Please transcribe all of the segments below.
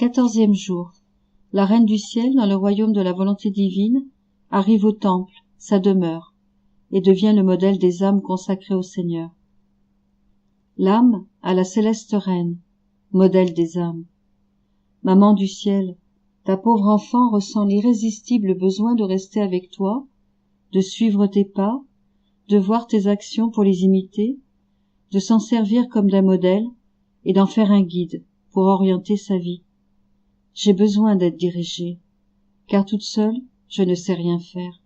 14e jour. La Reine du Ciel, dans le royaume de la volonté divine, arrive au temple, sa demeure, et devient le modèle des âmes consacrées au Seigneur. L'âme à la céleste Reine, modèle des âmes. Maman du ciel, ta pauvre enfant ressent l'irrésistible besoin de rester avec toi, de suivre tes pas, de voir tes actions pour les imiter, de s'en servir comme d'un modèle et d'en faire un guide pour orienter sa vie. J'ai besoin d'être dirigée, car toute seule, je ne sais rien faire.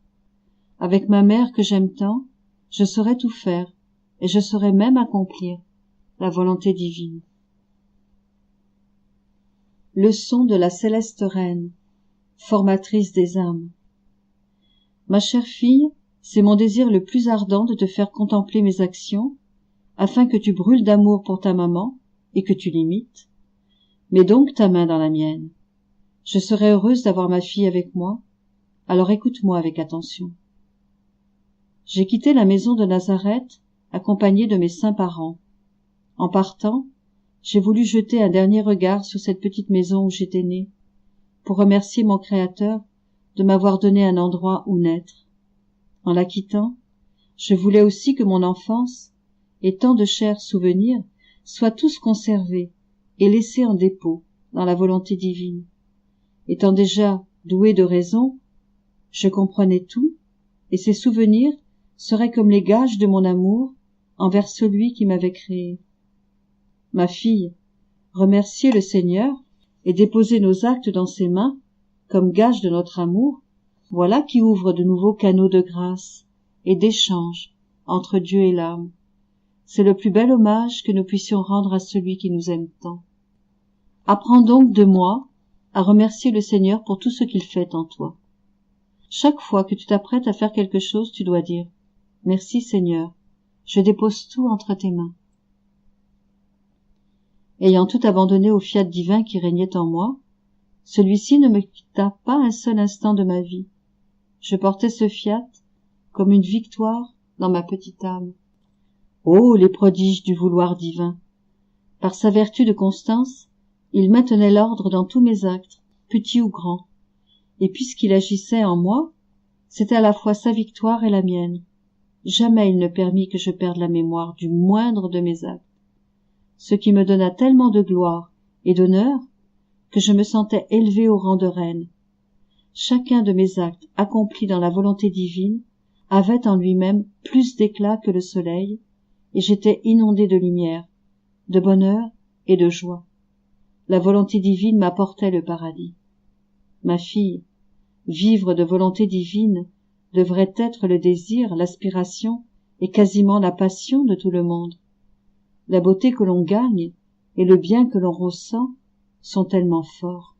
Avec ma mère que j'aime tant, je saurais tout faire, et je saurais même accomplir la volonté divine. Leçon de la céleste Reine, formatrice des âmes. Ma chère fille, c'est mon désir le plus ardent de te faire contempler mes actions, afin que tu brûles d'amour pour ta maman et que tu l'imites. Mets donc ta main dans la mienne. Je serai heureuse d'avoir ma fille avec moi, alors écoute-moi avec attention. J'ai quitté la maison de Nazareth, accompagnée de mes saints parents. En partant, j'ai voulu jeter un dernier regard sur cette petite maison où j'étais née, pour remercier mon Créateur de m'avoir donné un endroit où naître. En la quittant, je voulais aussi que mon enfance et tant de chers souvenirs soient tous conservés et laissés en dépôt dans la volonté divine. Étant déjà douée de raison, je comprenais tout, et ces souvenirs seraient comme les gages de mon amour envers celui qui m'avait créée. Ma fille, remercier le Seigneur et déposer nos actes dans ses mains comme gage de notre amour, voilà qui ouvre de nouveaux canaux de grâce et d'échange entre Dieu et l'âme. C'est le plus bel hommage que nous puissions rendre à celui qui nous aime tant. Apprends donc de moi à remercier le Seigneur pour tout ce qu'il fait en toi. Chaque fois que tu t'apprêtes à faire quelque chose, tu dois dire « Merci Seigneur, je dépose tout entre tes mains ». Ayant tout abandonné au fiat divin qui régnait en moi, celui-ci ne me quitta pas un seul instant de ma vie. Je portais ce fiat comme une victoire dans ma petite âme. Oh, les prodiges du vouloir divin! Par sa vertu de constance, il maintenait l'ordre dans tous mes actes, petits ou grands. Et puisqu'il agissait en moi, c'était à la fois sa victoire et la mienne. Jamais il ne permit que je perde la mémoire du moindre de mes actes, ce qui me donna tellement de gloire et d'honneur que je me sentais élevée au rang de reine. Chacun de mes actes accomplis dans la volonté divine avait en lui-même plus d'éclat que le soleil, et j'étais inondée de lumière, de bonheur et de joie. La volonté divine m'apportait le paradis. Ma fille, vivre de volonté divine devrait être le désir, l'aspiration et quasiment la passion de tout le monde. La beauté que l'on gagne et le bien que l'on ressent sont tellement forts.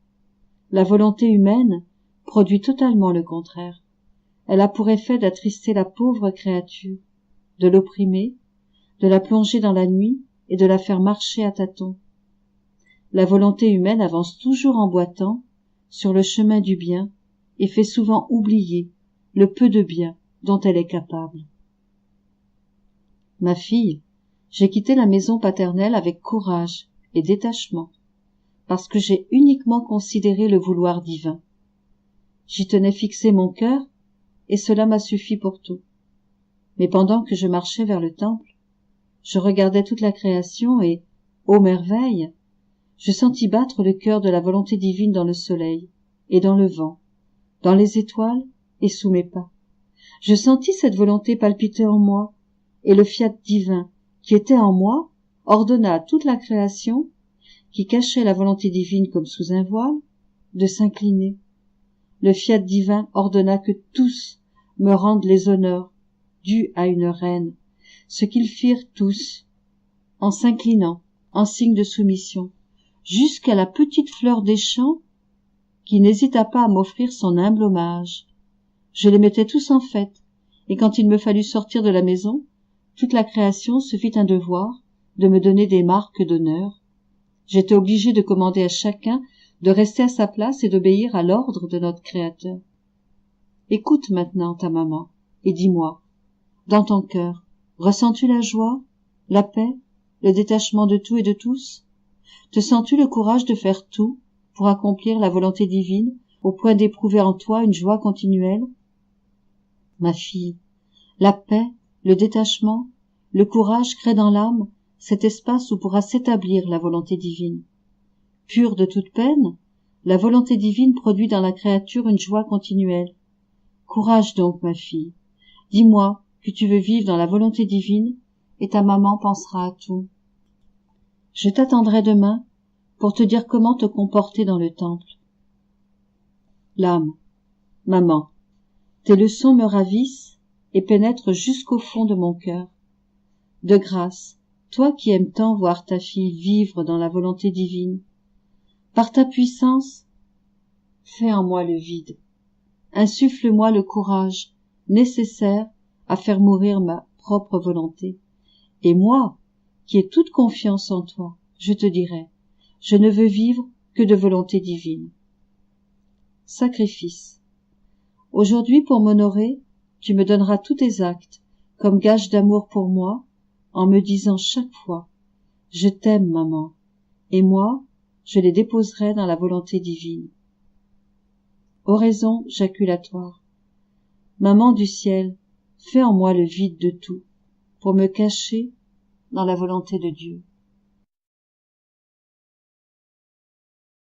La volonté humaine produit totalement le contraire. Elle a pour effet d'attrister la pauvre créature, de l'opprimer, de la plonger dans la nuit et de la faire marcher à tâtons. La volonté humaine avance toujours en boitant sur le chemin du bien et fait souvent oublier le peu de bien dont elle est capable. Ma fille, j'ai quitté la maison paternelle avec courage et détachement, parce que j'ai uniquement considéré le vouloir divin. J'y tenais fixé mon cœur, et cela m'a suffi pour tout. Mais pendant que je marchais vers le temple, je regardais toute la création et, ô merveille, je sentis battre le cœur de la volonté divine dans le soleil et dans le vent, dans les étoiles et sous mes pas. Je sentis cette volonté palpiter en moi, et le fiat divin qui était en moi ordonna à toute la création, qui cachait la volonté divine comme sous un voile, de s'incliner. Le fiat divin ordonna que tous me rendent les honneurs dus à une reine, ce qu'ils firent tous, en s'inclinant, en signe de soumission, jusqu'à la petite fleur des champs, qui n'hésita pas à m'offrir son humble hommage. Je les mettais tous en fête, et quand il me fallut sortir de la maison, toute la création se fit un devoir de me donner des marques d'honneur. J'étais obligée de commander à chacun de rester à sa place et d'obéir à l'ordre de notre Créateur. Écoute maintenant ta maman, et dis-moi, dans ton cœur, ressens-tu la joie, la paix, le détachement de tout et de tous? Te sens-tu le courage de faire tout, pour accomplir la volonté divine, au point d'éprouver en toi une joie continuelle? Ma fille, la paix, le détachement, le courage créent dans l'âme cet espace où pourra s'établir la volonté divine. Pure de toute peine, la volonté divine produit dans la créature une joie continuelle. Courage donc, ma fille. Dis-moi que tu veux vivre dans la volonté divine, et ta maman pensera à tout. Je t'attendrai demain pour te dire comment te comporter dans le temple. L'âme. Maman, tes leçons me ravissent et pénètrent jusqu'au fond de mon cœur. De grâce, toi qui aimes tant voir ta fille vivre dans la volonté divine, par ta puissance, fais en moi le vide. Insuffle-moi le courage nécessaire à faire mourir ma propre volonté. Et moi, qui ai toute confiance en toi, je te dirai, je ne veux vivre que de volonté divine. Sacrifice. Aujourd'hui, pour m'honorer, tu me donneras tous tes actes, comme gage d'amour pour moi, en me disant chaque fois, je t'aime, maman, et moi, je les déposerai dans la volonté divine. Oraison jaculatoire. Maman du ciel, fais en moi le vide de tout, pour me cacher dans la volonté de Dieu.